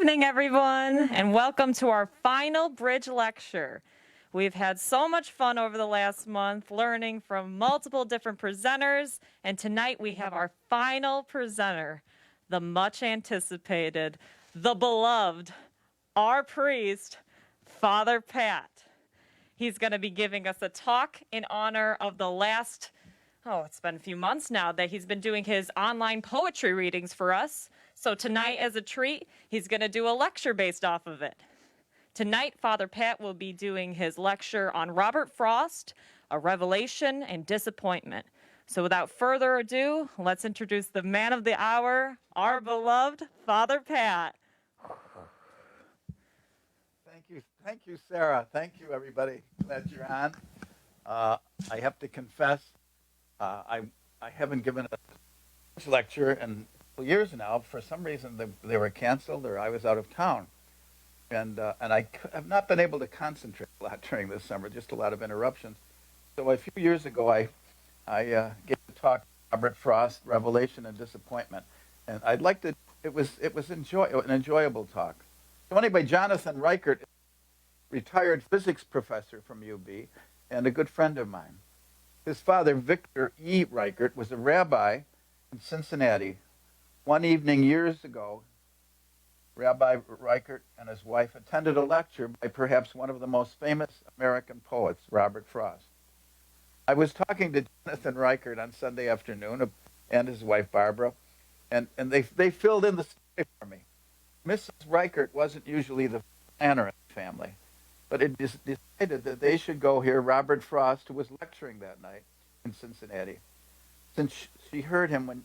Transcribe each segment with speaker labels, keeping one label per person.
Speaker 1: evening, everyone, and welcome to our final Bridge Lecture. We've had so much fun over the last month learning from multiple different presenters, and tonight we have our final presenter, the much anticipated, the beloved, our priest, Father Pat. He's going to be giving us a talk in honor of the last, it's been a few months now that he's been doing his online poetry readings for us. So tonight, as a treat, he's going to do a lecture based off of it. Tonight, Father Pat will be doing his lecture on Robert Frost, A Revelation and Disappointment. So without further ado, let's introduce the man of the hour, our beloved Father Pat.
Speaker 2: Thank you, Sarah. Thank you, everybody. Glad you're on. I have to confess, I haven't given a lecture in years now. For some reason, they were canceled, or I was out of town, and I have not been able to concentrate a lot during this summer. Just a lot of interruptions. So a few years ago, I gave a talk, Robert Frost, Revelation and Disappointment, and I'd like to. It was an enjoyable talk. Taught by Jonathan Reichert, retired physics professor from UB, and a good friend of mine. His father, Victor E. Reichert, was a rabbi in Cincinnati. One evening years ago, Rabbi Reichert and his wife attended a lecture by perhaps one of the most famous American poets, Robert Frost. I was talking to Jonathan Reichert on Sunday afternoon, and his wife, Barbara, and they filled in the story for me. Mrs. Reichert wasn't usually the planner in the family, but it decided that they should go hear Robert Frost, who was lecturing that night in Cincinnati, since she heard him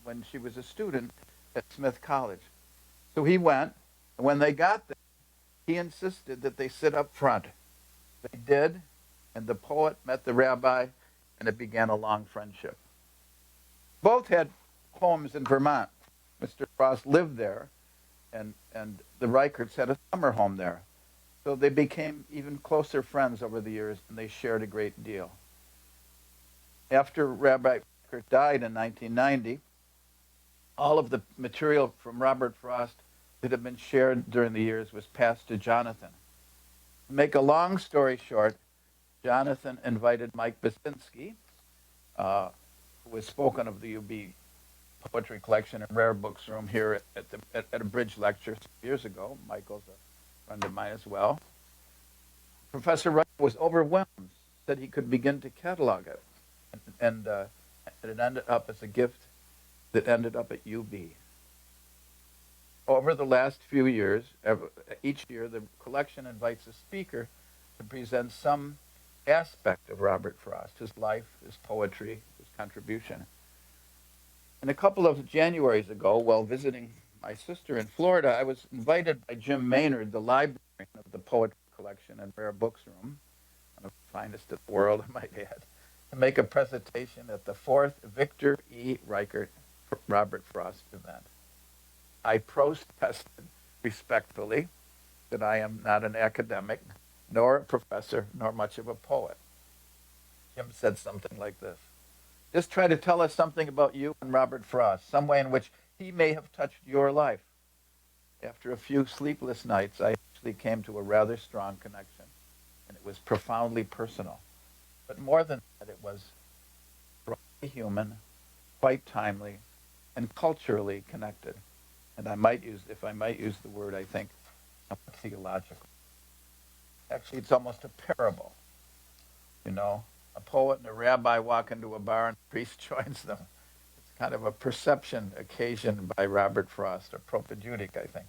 Speaker 2: when she was a student at Smith College. So he went, and when they got there, he insisted that they sit up front. They did, and the poet met the rabbi, and it began a long friendship. Both had homes in Vermont. Mr. Frost lived there, and the Reicherts had a summer home there. So they became even closer friends over the years, and they shared a great deal. After Rabbi Reichert died in 1990, all of the material from Robert Frost that had been shared during the years was passed to Jonathan. To make a long story short, Jonathan invited Mike Basinski, who has spoken of the UB Poetry Collection and Rare Books Room here at a bridge lecture years ago. Michael's a friend of mine as well. Professor Wright was overwhelmed, said he could begin to catalog it, and it ended up as a gift that ended up at UB. Over the last few years, each year, the collection invites a speaker to present some aspect of Robert Frost, his life, his poetry, his contribution. And a couple of Januaries ago, while visiting my sister in Florida, I was invited by Jim Maynard, the librarian of the Poetry Collection and Rare Books Room, one of the finest in the world, I might add, to make a presentation at the 4th Victor E. Reichert Robert Frost event. I protested respectfully that I am not an academic, nor a professor, nor much of a poet. Jim said something like this: just try to tell us something about you and Robert Frost, some way in which he may have touched your life. After a few sleepless nights, I actually came to a rather strong connection, and it was profoundly personal. But more than that, it was broadly human, quite timely, and culturally connected. And if I might use the word, I think, somewhat theological. Actually, it's almost a parable. You know, a poet and a rabbi walk into a bar and the priest joins them. It's kind of a perception occasioned by Robert Frost, or propedeutic, I think.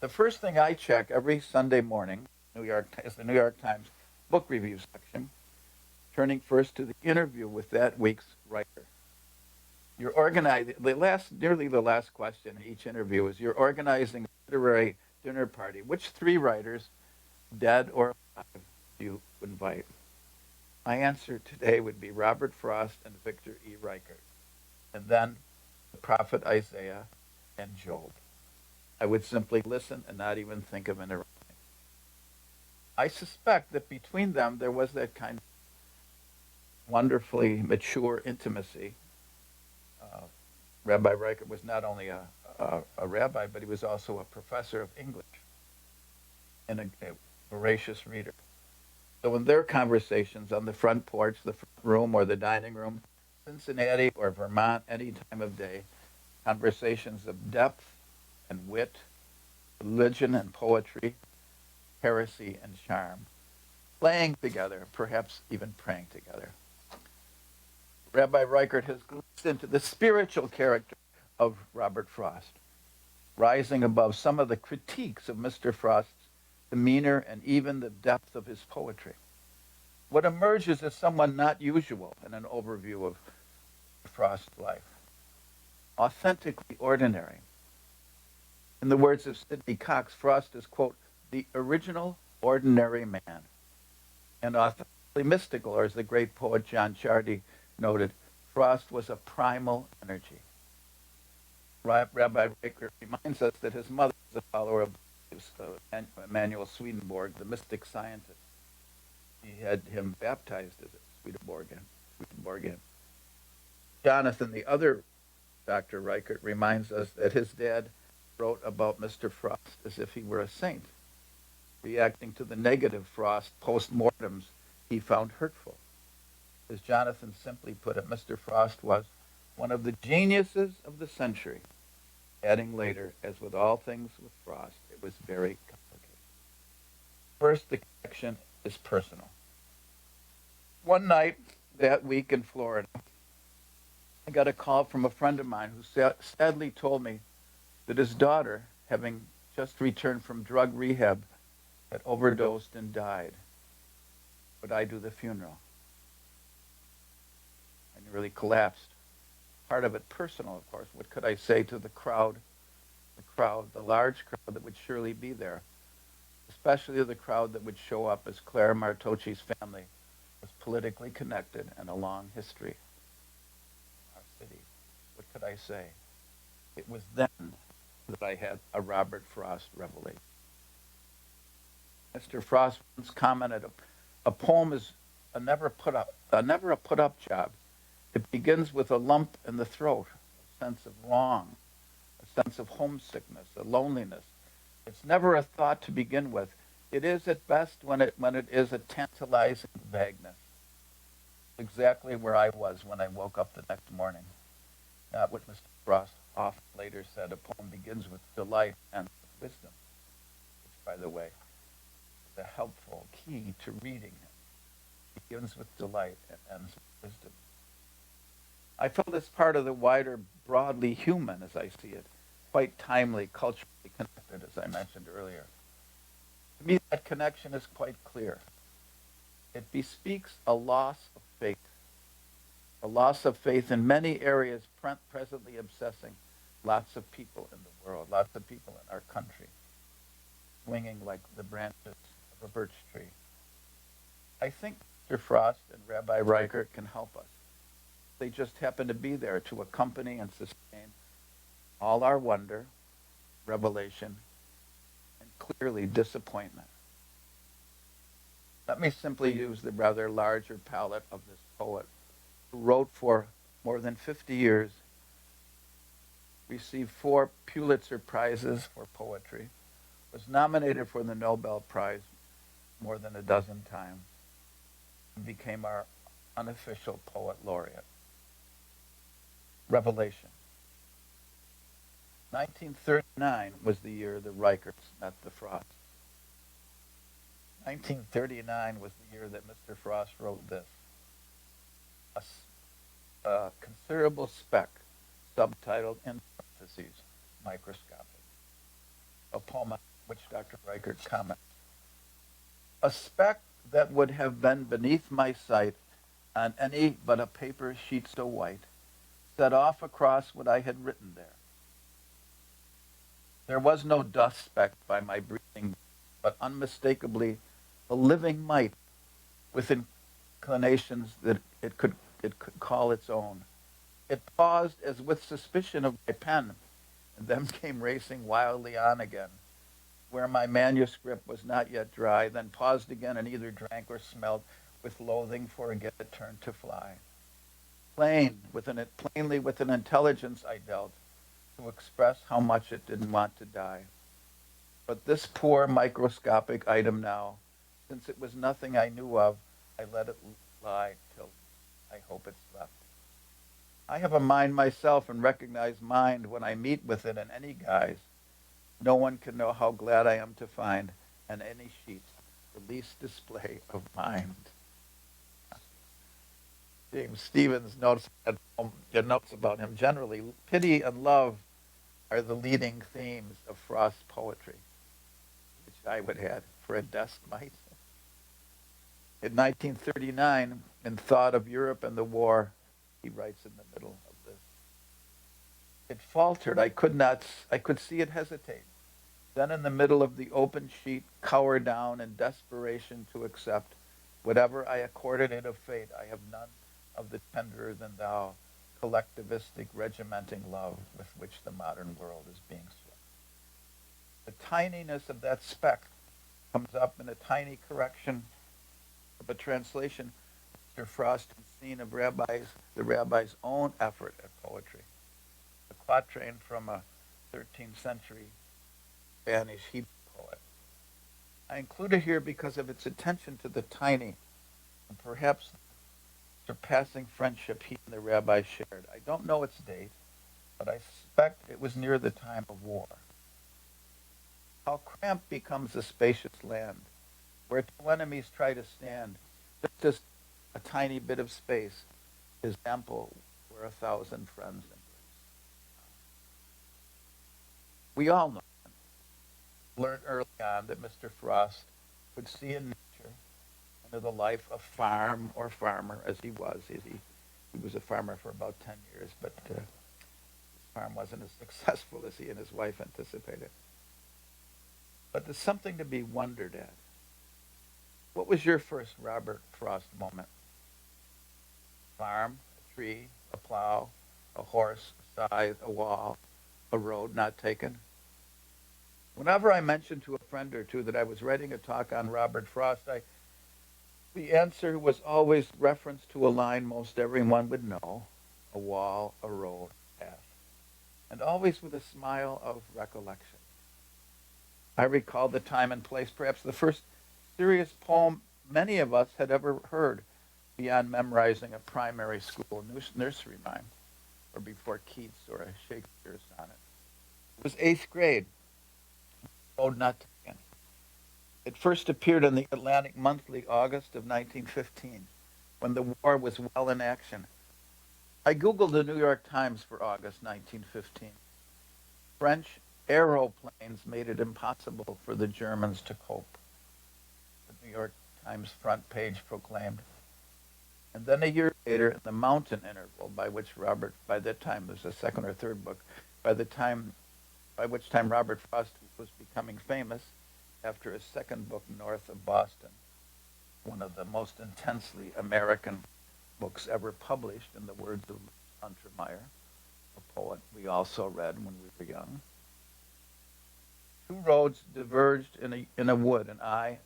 Speaker 2: The first thing I check every Sunday morning is the New York Times book review section, turning first to the interview with that week's writer. You're organizing, nearly the last question in each interview is, you're organizing a literary dinner party. Which three writers, dead or alive, do you invite? My answer today would be Robert Frost and Victor E. Reichert, and then the prophet Isaiah and Job. I would simply listen and not even think of interrupting. I suspect that between them there was that kind of wonderfully mature intimacy. Rabbi Reichert was not only a a rabbi, but he was also a professor of English and a voracious reader. So in their conversations on the front porch, the front room, or the dining room, Cincinnati or Vermont, any time of day, conversations of depth and wit, religion and poetry, heresy and charm, playing together, perhaps even praying together. Rabbi Reichert has glimpsed into the spiritual character of Robert Frost, rising above some of the critiques of Mr. Frost's demeanor and even the depth of his poetry. What emerges as someone not usual in an overview of Frost's life, authentically ordinary. In the words of Sidney Cox, Frost is, quote, the original ordinary man, and authentically mystical, or as the great poet John Chardy noted, Frost was a primal energy. Rabbi Reichert reminds us that his mother was a follower of Emanuel Swedenborg, the mystic scientist. He had him baptized as a Swedenborgian. Jonathan, the other Dr. Reichert, reminds us that his dad wrote about Mr. Frost as if he were a saint, reacting to the negative Frost post-mortems he found hurtful. As Jonathan simply put it, Mr. Frost was one of the geniuses of the century, adding later, as with all things with Frost, it was very complicated. First, the connection is personal. One night that week in Florida, I got a call from a friend of mine who sadly told me that his daughter, having just returned from drug rehab, had overdosed and died. Would I do the funeral? I nearly collapsed. Part of it personal, of course. What could I say to the crowd, the large crowd that would surely be there, especially the crowd that would show up as Claire Martocci's family was politically connected and a long history in our city. What could I say? It was then that I had a Robert Frost revelation. Mr. Frost once commented, a poem is never a put-up job. It begins with a lump in the throat, a sense of wrong, a sense of homesickness, a loneliness. It's never a thought to begin with. It is at best when it is a tantalizing vagueness. Exactly where I was when I woke up the next morning. Not what Mr. Frost often later said, a poem begins with delight and with wisdom, which, by the way, is a helpful key to reading. It begins with delight and ends with wisdom. I felt as part of the wider, broadly human, as I see it, quite timely, culturally connected, as I mentioned earlier. To me, that connection is quite clear. It bespeaks a loss of faith in many areas presently obsessing lots of people in the world, lots of people in our country, swinging like the branches of a birch tree. I think Mr. Frost and Rabbi Reichert can help us. They just happen to be there to accompany and sustain all our wonder, revelation, and clearly disappointment. Let me simply use the rather larger palette of this poet who wrote for more than 50 years, received 4 Pulitzer Prizes for poetry, was nominated for the Nobel Prize more than a dozen times, and became our unofficial poet laureate. Revelation. 1939 was the year the Reicherts met the Frosts. 1939 was the year that Mr. Frost wrote this. A considerable speck, subtitled in parentheses, microscopic. A poem on which Dr. Reichert comments. A speck that would have been beneath my sight on any but a paper sheet so white, set off across what I had written there. There was no dust speck by my breathing, but unmistakably a living might with inclinations that it could call its own. It paused as with suspicion of my pen, and then came racing wildly on again, where my manuscript was not yet dry, then paused again and either drank or smelled with loathing, for again it turned to fly. Plainly with an intelligence I dealt, to express how much it didn't want to die. But this poor microscopic item now, since it was nothing I knew of, I let it lie till I hope it slept. I have a mind myself and recognize mind when I meet with it in any guise. No one can know how glad I am to find on any sheet the least display of mind. James Stevens notes notes about him generally. Pity and love are the leading themes of Frost's poetry, which I would add for a desk mite. In 1939, in Thought of Europe and the War, he writes in the middle of this. It faltered. I could see it hesitate. Then in the middle of the open sheet, cower down in desperation to accept whatever I accorded it of fate. I have none of the tenderer than thou, collectivistic, regimenting love with which the modern world is being swept. The tininess of that speck comes up in a tiny correction of a translation Mr. Frost has seen of the rabbi's own effort at poetry. A quatrain from a 13th century Spanish Hebrew poet. I include it here because of its attention to the tiny and perhaps surpassing friendship he and the rabbi shared. I don't know its date, but I suspect it was near the time of war. How cramped becomes a spacious land, where two enemies try to stand, just a tiny bit of space is ample where 1,000 friends embrace. We all know, learned early on that Mr. Frost could see in nature into the life of farm or farmer as he was. He was a farmer for about 10 years, but his farm wasn't as successful as he and his wife anticipated. But there's something to be wondered at. What was your first Robert Frost moment? Farm, a tree, a plow, a horse, a scythe, a wall, a road not taken? Whenever I mentioned to a friend or two that I was writing a talk on Robert Frost, the answer was always reference to a line most everyone would know, a wall, a road, a path, and always with a smile of recollection. I recall the time and place, perhaps the first serious poem many of us had ever heard beyond memorizing a primary school nursery rhyme or before Keats or a Shakespeare sonnet. It was 8th grade, Road Not Taken. It first appeared in the Atlantic Monthly, August of 1915, when the war was well in action. I Googled the New York Times for August 1915. French aeroplanes made it impossible for the Germans to cope, the New York Times front page proclaimed. And then a year later, in the mountain interval, by that time there's a second or third book, by which time Robert Frost was becoming famous after his second book, North of Boston, one of the most intensely American books ever published, in the words of Untermeyer, a poet we also read when we were young. Two roads diverged in a wood, and I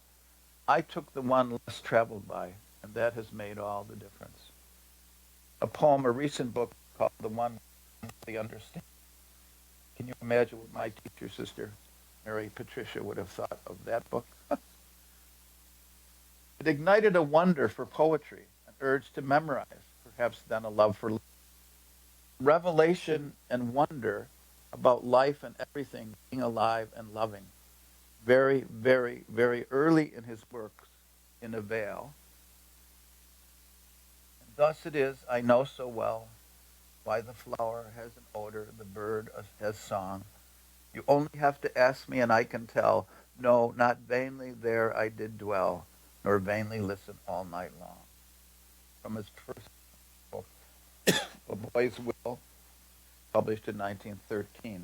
Speaker 2: took the one less traveled by, and that has made all the difference. A poem, a recent book called The One We Understand. Can you imagine what my teacher sister, Mary Patricia, would have thought of that book? It ignited a wonder for poetry, an urge to memorize, perhaps then a love for revelation and wonder about life and everything, being alive and loving. Very, very, very early in his works in a veil. And thus it is, I know so well, why the flower has an odor, the bird has song. You only have to ask me and I can tell, no, not vainly there I did dwell, nor vainly listen all night long. From his first book, A Boy's Will, published in 1913. It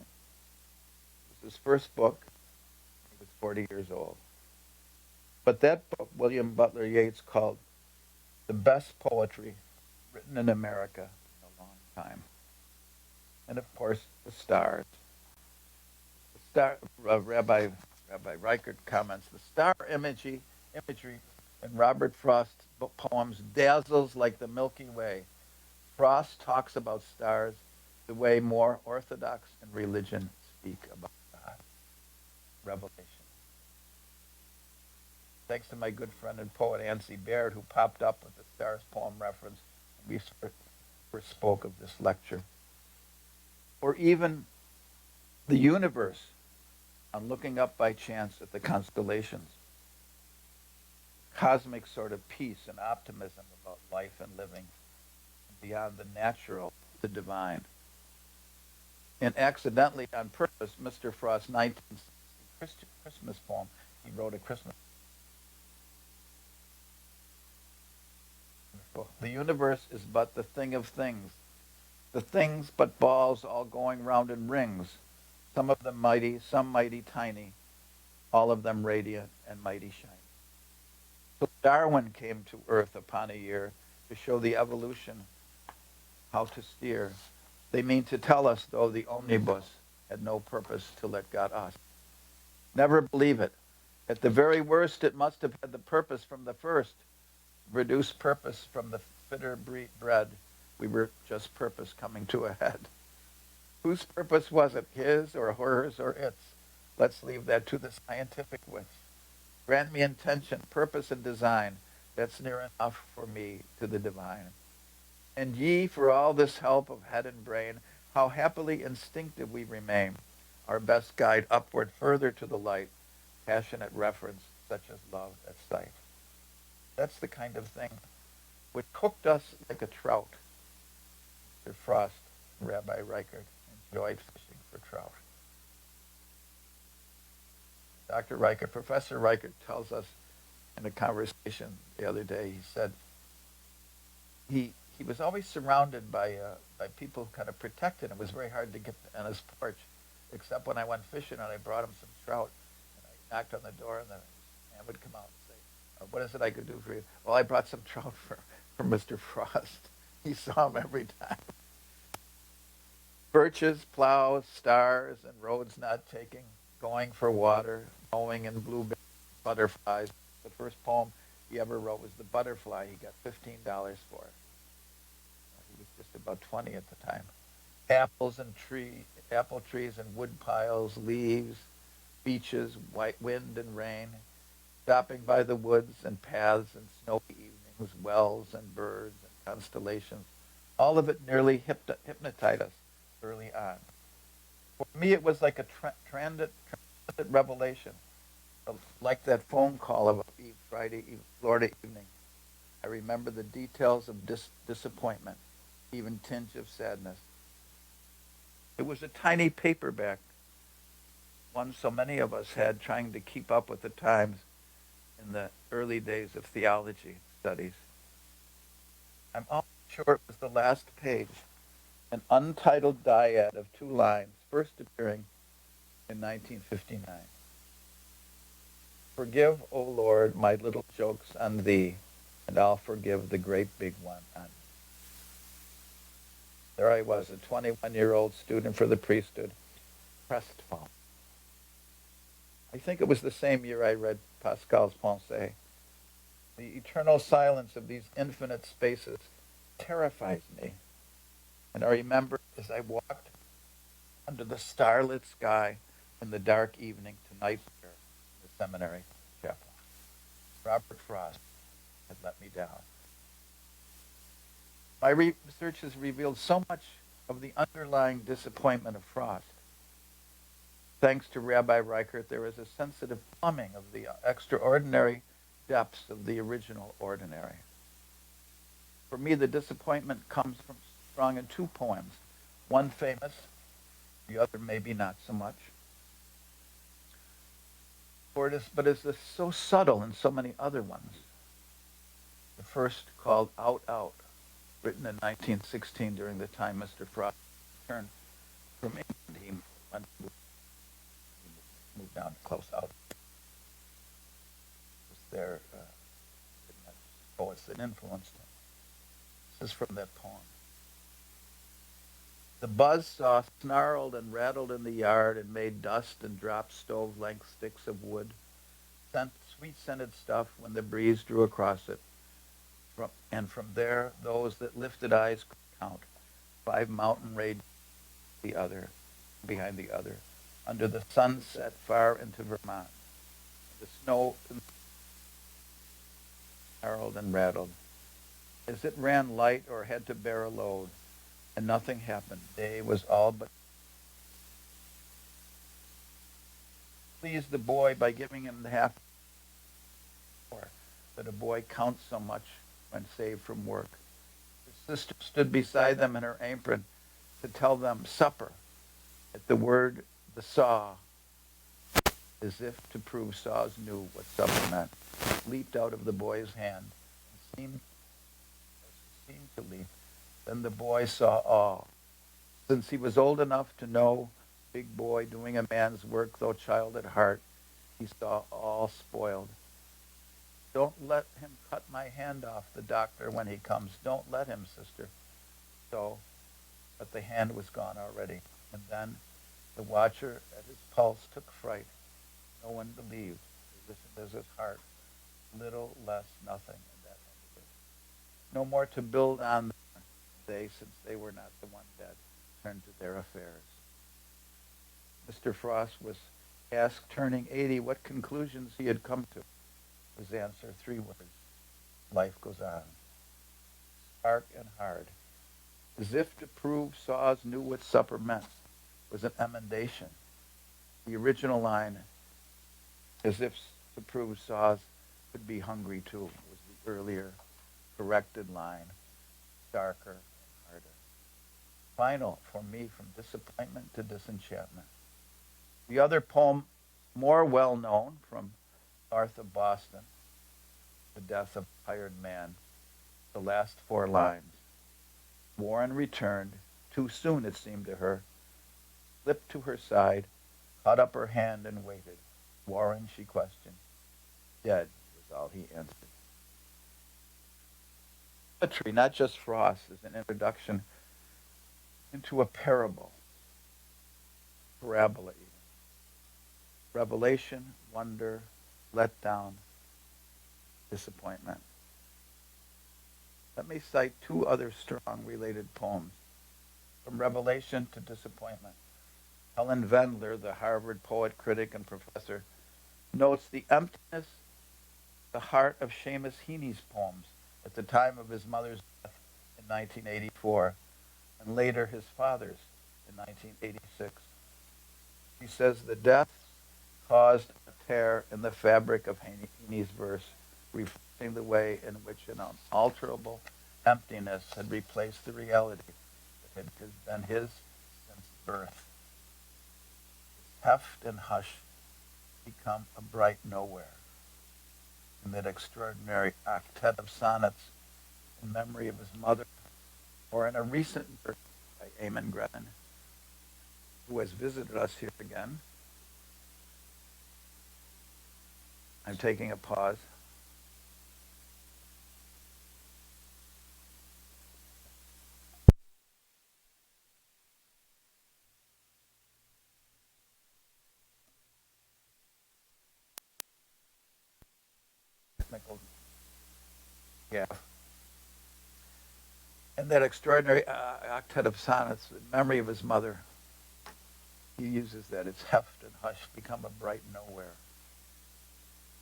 Speaker 2: was his first book. He was 40 years old. But that book, William Butler Yeats called the best poetry written in America in a long time. And of course, the stars. Rabbi Reichert comments, the star imagery in Robert Frost's poems dazzles like the Milky Way. Frost talks about stars the way more orthodox in religion speak about God. Revelation. Thanks to my good friend and poet Ansi Baird, who popped up with the Stars poem reference when we first spoke of this lecture. Or even the universe on looking up by chance at the constellations. Cosmic sort of peace and optimism about life and living beyond the natural, the divine. And accidentally, on purpose, Mr. Frost's 1960 Christmas poem, he wrote a Christmas. The universe is but the thing of things. The things but balls all going round in rings. Some of them mighty, some mighty tiny, all of them radiant and mighty shiny. So Darwin came to Earth upon a year to show the evolution how to steer. They mean to tell us, though, the omnibus had no purpose to let God us. Never believe it. At the very worst, it must have had the purpose from the first. Reduced purpose from the fitter bread. We were just purpose coming to a head. Whose purpose was it? His or hers or its? Let's leave that to the scientific wits. Grant me intention, purpose, and design. That's near enough for me to the divine. And ye, for all this help of head and brain, how happily instinctive we remain, our best guide upward further to the light, passionate reference such as love at sight. That's the kind of thing which cooked us like a trout. Mr. Frost, Rabbi Reichert, enjoyed fishing for trout. Dr. Reichert, Professor Reichert tells us in a conversation the other day, he said he was always surrounded by people who kind of protected him. It was very hard to get on his porch, except when I went fishing and I brought him some trout. And I knocked on the door and the man would come out and say, what is it I could do for you? Well, I brought some trout for Mr. Frost. He saw him every time. Birches, plows, stars, and roads not taking, going for water, mowing and blueberries, butterflies. The first poem he ever wrote was The Butterfly. He got $15 for it. He was just about 20 at the time. Apple trees and wood piles, leaves, beaches, white wind and rain, stopping by the woods and paths and snowy evenings, wells and birds and constellations. All of it nearly hypnotized us early on. For me, it was like a transit revelation, like that phone call of a Florida evening. I remember the details of disappointment, even tinge of sadness. It was a tiny paperback, one so many of us had trying to keep up with the times in the early days of theology studies. I'm almost sure it was the last page, an untitled dyad of 2 lines, first appearing in 1959. Forgive, O Lord, my little jokes on thee, and I'll forgive the great big one on me. There I was, a 21-year-old student for the priesthood, crestfallen. I think it was the same year I read Pascal's Pensées. The eternal silence of these infinite spaces terrifies me. And I remember as I walked under the starlit sky in the dark evening to night prayer in the seminary chapel, Robert Frost had let me down. My research has revealed so much of the underlying disappointment of Frost. Thanks to Rabbi Reichert, there is a sensitive plumbing of the extraordinary depths of the original ordinary. For me, the disappointment comes from strong in 2 poems, one famous, the other maybe not so much. But it's so subtle in so many other ones. The first, called Out, Out, written in 1916 during the time Mr. Frost returned from England. He moved down close out. Was there poets that influenced him. This is from that poem. The buzzsaw snarled and rattled in the yard and made dust and dropped stove-length sticks of wood, sent sweet-scented stuff when the breeze drew across it. And from there, those that lifted eyes could count 5 mountain ranges the other, behind the other, under the sunset far into Vermont. The snow snarled and rattled. As it ran light or had to bear a load, and nothing happened. Day was all but pleased the boy by giving him the half hour that a boy counts so much when saved from work. His sister stood beside them in her apron to tell them supper. At the word, the saw, as if to prove saws knew what supper meant, leaped out of the boy's hand and seemed to leap. Then the boy saw all. Since he was old enough to know, big boy doing a man's work, though child at heart, he saw all spoiled. Don't let him cut my hand off, the doctor, when he comes. Don't let him, sister. So, but the hand was gone already. And then the watcher at his pulse took fright. No one believed. He listened as his heart, little less nothing, and that ended it. No more to build on them. They, since they were not the one dead, turned to their affairs. Mr. Frost was asked, turning 80, what conclusions he had come to. His answer, 3 words: life goes on. Stark and hard. As if to prove saws knew what supper meant, was an emendation. The original line, as if to prove saws could be hungry too, was the earlier corrected line, darker and harder. Final for me, from disappointment to disenchantment. The other poem, more well known, from north of Boston, The Death of a Hired Man, the last 4 lines. Warren returned, too soon it seemed to her, slipped to her side, caught up her hand and waited. Warren, she questioned. Dead, was all he answered. Poetry, not just Frost, is an introduction into a parabola even. Revelation, wonder, letdown, disappointment. Let me cite 2 other strong related poems. From Revelation to Disappointment. Helen Vendler, the Harvard poet, critic, and professor, notes the emptiness, the heart of Seamus Heaney's poems at the time of his mother's death in 1984, and later his father's in 1986. He says the death caused a tear in the fabric of Heaney's verse, reflecting the way in which an unalterable emptiness had replaced the reality that had been his since birth. Heft and hush become a bright nowhere. In that extraordinary octet of sonnets in memory of his mother, or in a recent verse by Eamon Grennan, who has visited us here again. I'm taking a pause. Technical gaffe. In that extraordinary octet of sonnets in memory of his mother, he uses that. It's heft and hush become a bright nowhere.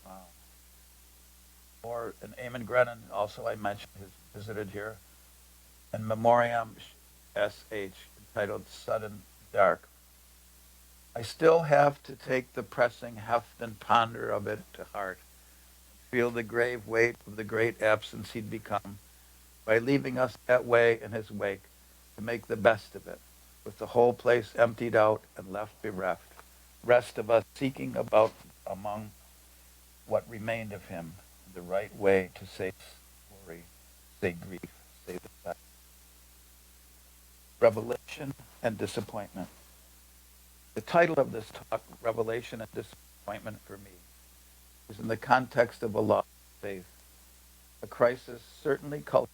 Speaker 2: Wow. Or in Eamon Grennan, also I mentioned, has visited here, in Memoriam S.H., entitled Sudden Dark. I still have to take the pressing heft and ponder of it to heart, feel the grave weight of the great absence he'd become, by leaving us that way in his wake, to make the best of it, with the whole place emptied out and left bereft, rest of us seeking about among what remained of him, the right way to say glory, say grief, say the fact. Revelation and disappointment. The title of this talk, Revelation and Disappointment, for me, is in the context of a lost faith, a crisis certainly cultural,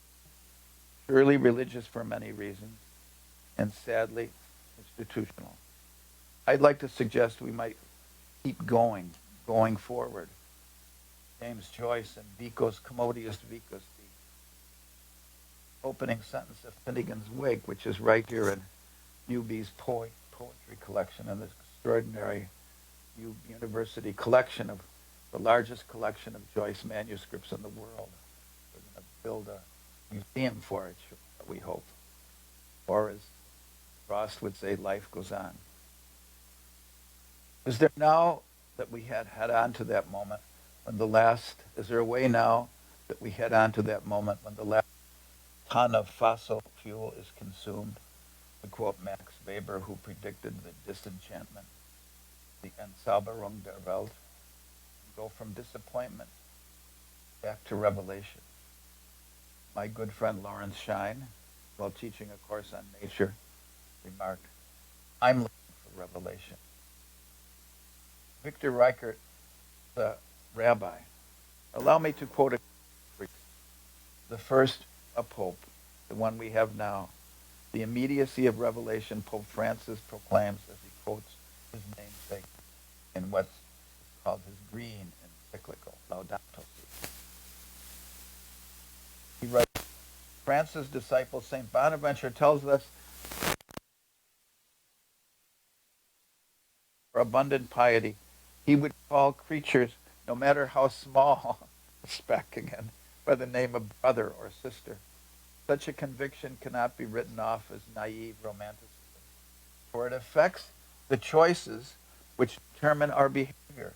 Speaker 2: surely religious for many reasons, and sadly institutional. I'd like to suggest we might keep going forward. James Joyce and Vicos Commodius Vicos, the opening sentence of Finnegan's Wake, which is right here in UB's poetry collection and this extraordinary university collection of the largest collection of Joyce manuscripts in the world. We're going to build a museum for it, we hope. Or as Frost would say, life goes on. Is there now that we head on to that moment when is there a way now that we head on to that moment when the last ton of fossil fuel is consumed? To quote Max Weber, who predicted the disenchantment, the Entzauberung der Welt, go from disappointment back to revelation. My good friend Lawrence Shine, while teaching a course on nature, remarked, I'm looking for revelation. Victor Reichert, the rabbi, allow me to quote the first a pope, the one we have now. The immediacy of revelation, Pope Francis proclaims as he quotes his namesake in what's called his green encyclical, Laudato Si. He writes, Francis' disciple, St. Bonaventure, tells us for abundant piety, he would call creatures, no matter how small, speck again, by the name of brother or sister. Such a conviction cannot be written off as naive romanticism, for it affects the choices which determine our behavior.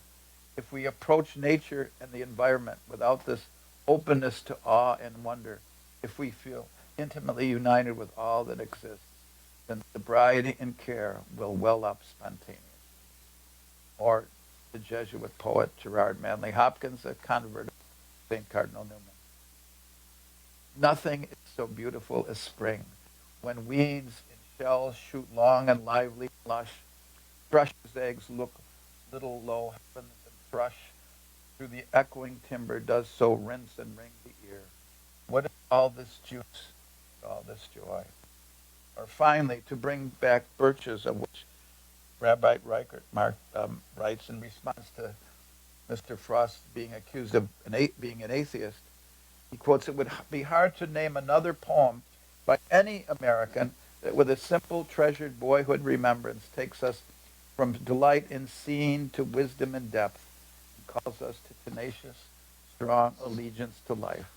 Speaker 2: If we approach nature and the environment without this openness to awe and wonder, if we feel intimately united with all that exists, then sobriety and care will well up spontaneously. Or the Jesuit poet Gerard Manley Hopkins, a convert of St. Cardinal Newman. Nothing is so beautiful as spring, when weeds in shells shoot long and lively, lush. Thrush's eggs look little low heavens, and thrush through the echoing timber does so rinse and ring the ear. What is all this juice, all this joy? Or finally, to bring back birches, of which Rabbi Reichert writes in response to Mr. Frost being accused of being an atheist. He quotes, it would be hard to name another poem by any American that with a simple, treasured boyhood remembrance takes us from delight in seeing to wisdom and depth, and calls us to tenacious, strong allegiance to life.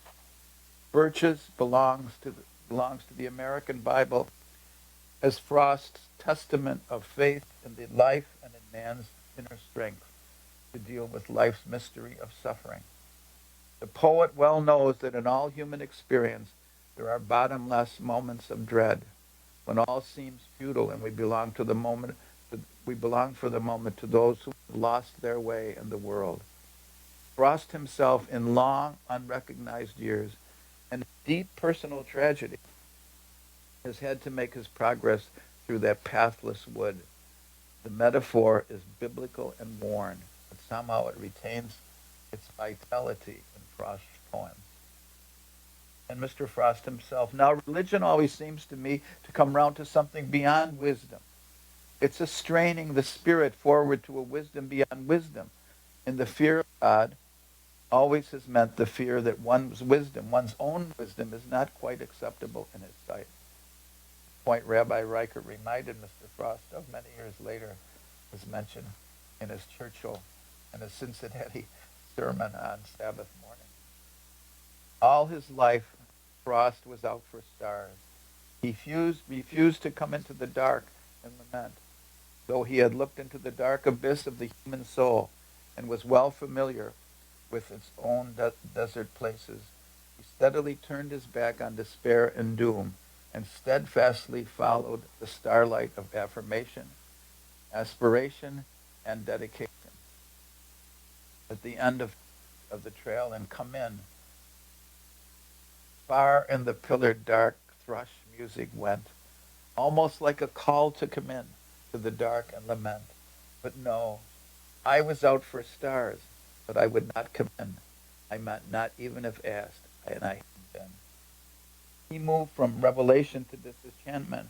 Speaker 2: Birches belongs to the American Bible as Frost's testament of faith in the life and in man's inner strength to deal with life's mystery of suffering. The poet well knows that in all human experience there are bottomless moments of dread, when all seems futile and we belong for the moment to those who have lost their way in the world. Frost himself, in long unrecognized years and deep personal tragedy, has had to make his progress through that pathless wood. The metaphor is biblical and worn, but somehow it retains its vitality in Frost's poems. And Mr. Frost himself. Now, religion always seems to me to come round to something beyond wisdom. It's a straining the spirit forward to a wisdom beyond wisdom. And the fear of God always has meant the fear that one's own wisdom, is not quite acceptable in his sight. Point Rabbi Reichert reminded Mr. Frost of many years later was mentioned in his Churchill and his Cincinnati sermon on Sabbath morning. All his life, Frost was out for stars. He refused to come into the dark and lament, though he had looked into the dark abyss of the human soul and was well familiar with its own desert places. He steadily turned his back on despair and doom and steadfastly followed the starlight of affirmation, aspiration, and dedication. At the end of the trail and come in, far in the pillared dark, thrush music went, almost like a call to come in to the dark and lament. But no, I was out for stars, but I would not come in. I might not even have asked, and I had been. He moved from revelation to disenchantment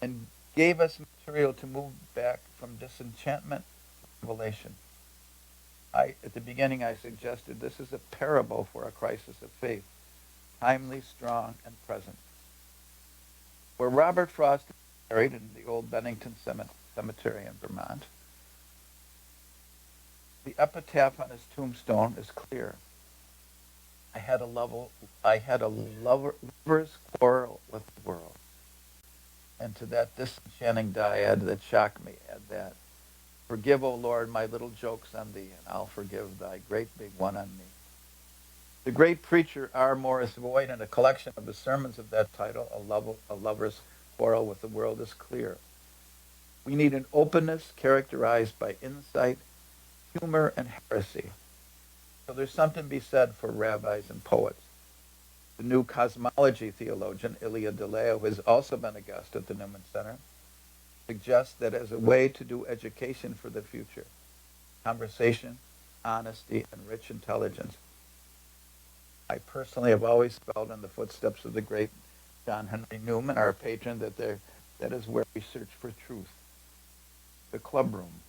Speaker 2: and gave us material to move back from disenchantment to revelation. At the beginning, I suggested this is a parable for a crisis of faith, timely, strong, and present. Where Robert Frost buried in the old Bennington Cemetery in Vermont. The epitaph on his tombstone is clear. I had a lover's quarrel with the world. And to that disenchanting dyad that shocked me, add that. Forgive, O Lord, my little jokes on thee, and I'll forgive thy great big one on me. The great preacher R. Morris Boyd, in a collection of his sermons of that title, A Lover's Quarrel with the World, is clear. We need an openness characterized by insight, humor, and heresy. So there's something to be said for rabbis and poets. The new cosmology theologian, Ilya DeLeo, who has also been a guest at the Newman Center, suggests that as a way to do education for the future, conversation, honesty, and rich intelligence. I personally have always felt in the footsteps of the great John Henry Newman, our patron, that is where we search for truth. The club room.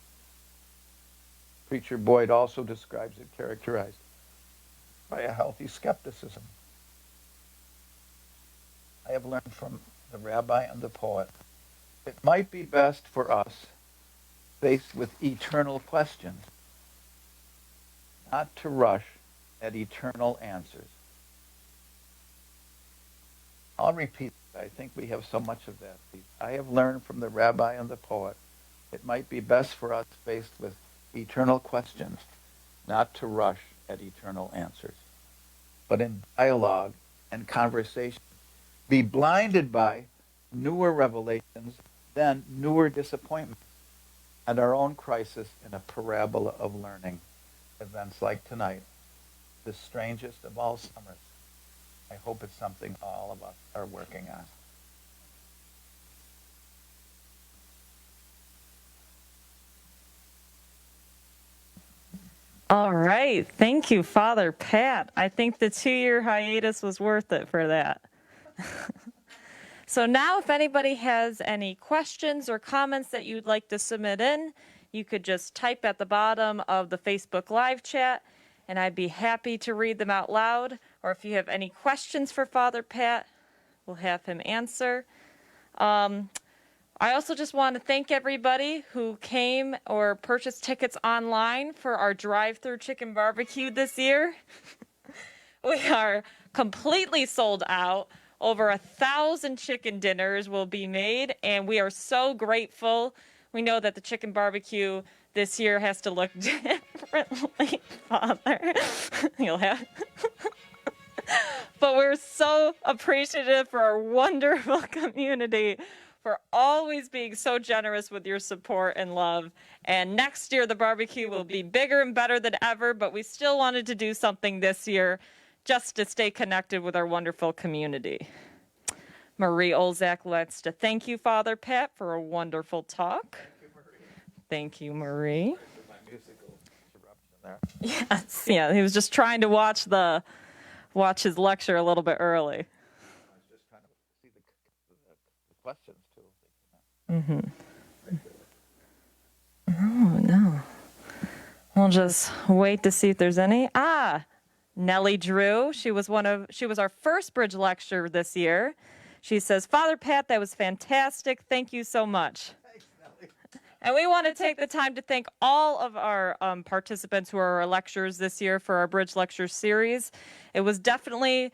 Speaker 2: Preacher Boyd also describes it characterized by a healthy skepticism. I have learned from the rabbi and the poet, it might be best for us, faced with eternal questions, not to rush at eternal answers. I'll repeat that. I think we have so much of that. I have learned from the rabbi and the poet, it might be best for us, faced with eternal questions, not to rush at eternal answers, but in dialogue and conversation, be blinded by newer revelations, then newer disappointments, and our own crisis in a parabola of learning. Events like tonight, the strangest of all summers. I hope it's something all of us are working on.
Speaker 1: All right. Thank you, Father Pat. I think the 2-year hiatus was worth it for that. So now if anybody has any questions or comments that you'd like to submit in, you could just type at the bottom of the Facebook Live chat, and I'd be happy to read them out loud. Or if you have any questions for Father Pat, we'll have him answer. I also just want to thank everybody who came or purchased tickets online for our drive-through chicken barbecue this year. We are completely sold out. Over 1,000 chicken dinners will be made, and we are so grateful. We know that the chicken barbecue this year has to look differently, Father. You'll have. But we're so appreciative for our wonderful community, for always being so generous with your support and love. And next year, the barbecue will be bigger and better than ever, but we still wanted to do something this year just to stay connected with our wonderful community. Marie Olzak wants to thank you, Father Pat, for a wonderful talk. Thank you, Marie.
Speaker 2: My musical interruption there.
Speaker 1: Yes, yeah, he was just trying to watch his lecture a little bit early.
Speaker 2: I was just trying to see the questions too.
Speaker 1: Oh, no. We'll just wait to see if there's any. Nellie Drew. She was our first bridge lecture this year. She says, Father Pat, that was fantastic. Thank you so much.
Speaker 2: Thanks, Nellie.
Speaker 1: And we want to take the time to thank all of our participants who are our lecturers this year for our Bridge Lecture series. It was definitely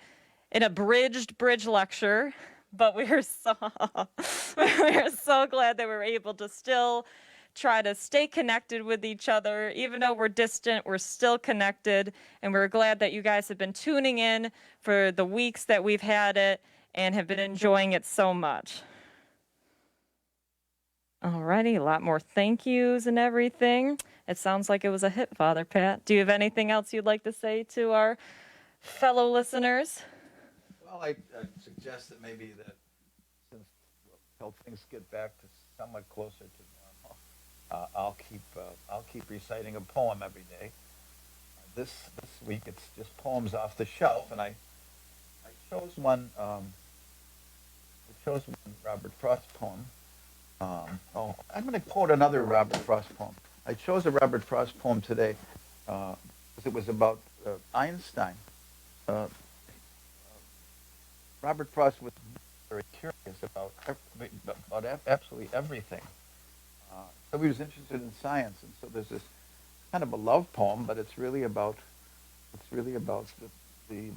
Speaker 1: an abridged bridge lecture, but we are so glad that we were able to still try to stay connected with each other. Even though we're distant, we're still connected, and we're glad that you guys have been tuning in for the weeks that we've had it and have been enjoying it so much. Alrighty, a lot more thank yous and everything. It sounds like it was a hit, Father Pat. Do you have anything else you'd like to say to our fellow listeners?
Speaker 2: Well, I suggest that maybe that since until things get back to somewhat closer to normal, I'll keep reciting a poem every day. This week it's just poems off the shelf, and I chose one. Robert Frost poem. I'm going to quote another Robert Frost poem. I chose a Robert Frost poem today because it was about Einstein. Robert Frost was very curious about absolutely everything. So he was interested in science, and so there's this kind of a love poem, but it's really about the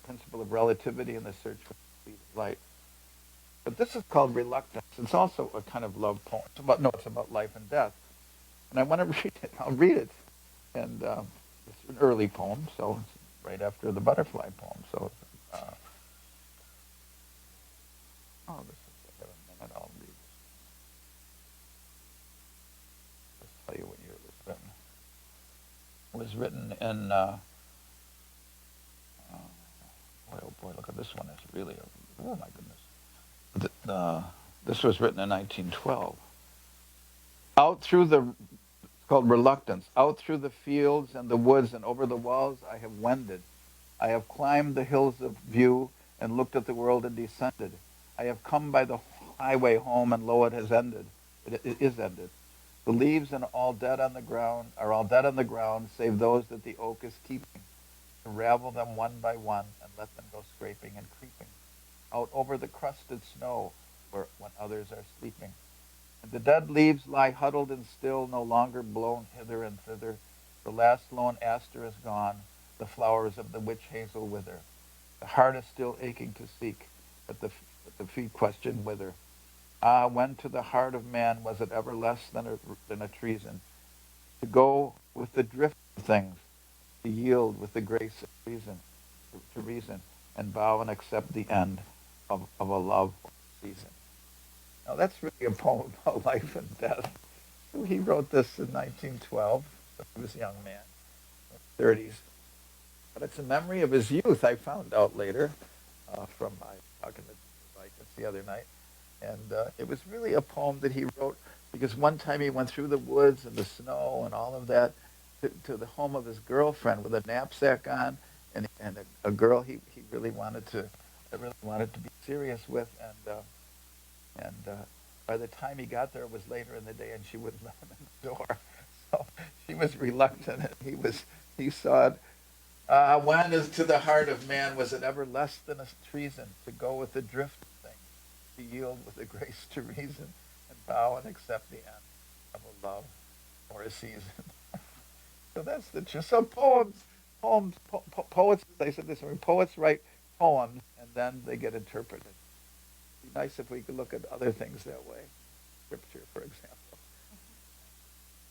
Speaker 2: principle of relativity and the search for the speed of light. But this is called Reluctance. It's also a kind of love poem. It's about life and death. And I want to read it. I'll read it. And it's an early poem, so it's right after the butterfly poem. So, this is, I have a minute, I'll read this. Just tell you what year it was written. It was written in, boy, oh boy, look at this one. It's really, oh my goodness. This was written in 1912. Out through the, it's called Reluctance. Out through the fields and the woods and over the walls I have wended. I have climbed the hills of view and looked at the world and descended. I have come by the highway home, and lo, it has ended. It is ended. The leaves and all dead on the ground are all dead on the ground, save those that the oak is keeping. To ravel them one by one and let them go scraping and creeping out over the crusted snow when others are sleeping. And the dead leaves lie huddled and still, no longer blown hither and thither. The last lone aster is gone. The flowers of the witch hazel wither. The heart is still aching to seek, but the feet question whither. Ah, when to the heart of man was it ever less than a treason to go with the drift of things, to yield with the grace of reason, to reason, and bow and accept the end of a love or season. Now that's really a poem about life and death. He wrote this in 1912. So he was a young man, 30s. But it's a memory of his youth. I found out later from my talking to Mike the other night, and it was really a poem that he wrote because one time he went through the woods and the snow and all of that to the home of his girlfriend with a knapsack on, and a girl he really wanted to be serious with, and by the time he got there, it was later in the day, and she wouldn't let him in the door. So she was reluctant, and he saw it. When as to the heart of man was it ever less than a treason to go with the drift of things, to yield with the grace to reason, and bow and accept the end of a love or a season. So that's the truth. So poets. I said this. Poets write poems, and then they get interpreted. It'd be nice if we could look at other things that way. Scripture, for example.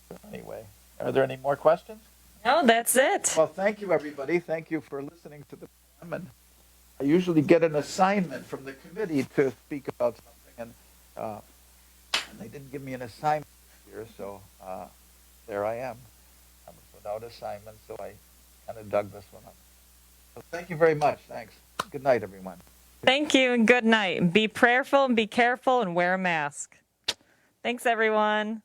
Speaker 2: So anyway, are there any more questions?
Speaker 1: No, that's it.
Speaker 2: Well, thank you, everybody. Thank you for listening to the poem. And I usually get an assignment from the committee to speak about something, and they didn't give me an assignment this year, so there I am. I was without assignment, so I kind of dug this one up. So thank you very much. Thanks. Good night, everyone.
Speaker 1: Thank you and good night. Be prayerful and be careful and wear a mask. Thanks, everyone.